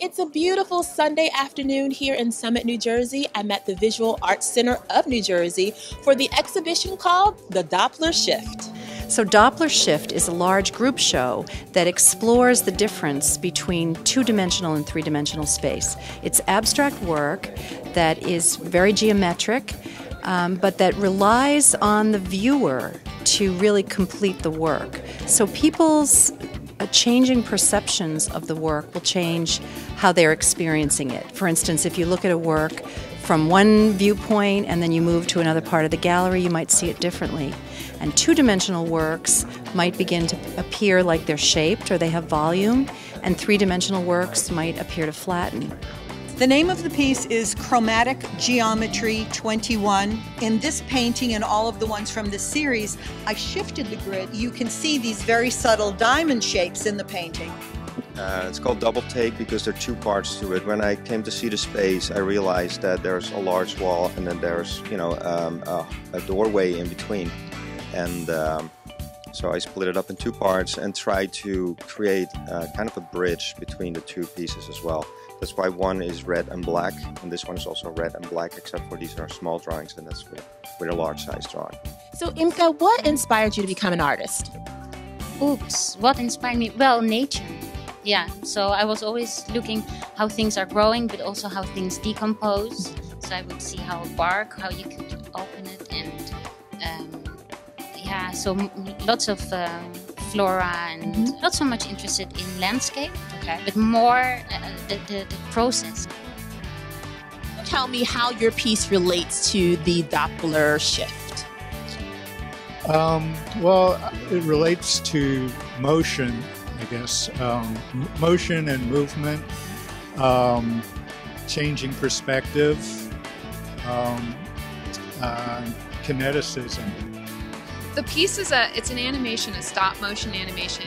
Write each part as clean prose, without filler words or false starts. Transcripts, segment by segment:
It's a beautiful Sunday afternoon here in Summit, New Jersey. I'm at the Visual Arts Center of New Jersey for the exhibition called The Doppler Shift. So Doppler Shift is a large group show that explores the difference between two-dimensional and three-dimensional space. It's abstract work that is very geometric, but that relies on the viewer to really complete the work. So people's changing perceptions of the work will change how they're experiencing it. For instance, if you look at a work from one viewpoint and then you move to another part of the gallery, you might see it differently. And two-dimensional works might begin to appear like they're shaped or they have volume, and three-dimensional works might appear to flatten. The name of the piece is Chromatic Geometry 21. In this painting and all of the ones from this series, I shifted the grid. You can see these very subtle diamond shapes in the painting. It's called Double Take because there are two parts to it. When I came to see the space, I realized that there's a large wall and then there's, a doorway in between. And so I split it up in two parts and tried to create kind of a bridge between the two pieces as well. That's why one is red and black, and this one is also red and black, except for these are small drawings, and that's with a large size drawing. So Imka, what inspired you to become an artist? Oops, what inspired me? Well, nature. Yeah, so I was always looking how things are growing, but also how things decompose. So I would see how how you could open it, and so lots of flora, and not so much interested in landscape, but more the process. Tell me how your piece relates to the Doppler shift. Well, it relates to motion, I guess. Motion and movement, changing perspective, kineticism. The piece is it's an animation, a stop motion animation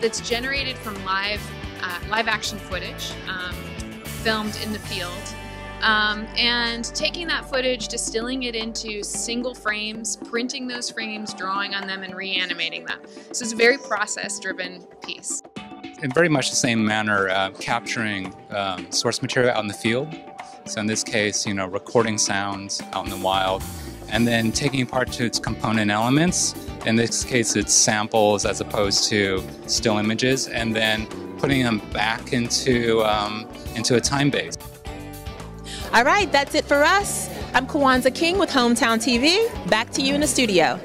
that's generated from live action footage filmed in the field, and taking that footage, distilling it into single frames, printing those frames, drawing on them, and reanimating them. So it's a very process-driven piece. In very much the same manner, capturing source material out in the field. So in this case, recording sounds out in the wild, and then taking apart to its component elements. In this case, it's samples as opposed to still images, and then putting them back into a time base. All right, that's it for us. I'm Kwanzaa King with Hometown TV. Back to you in the studio.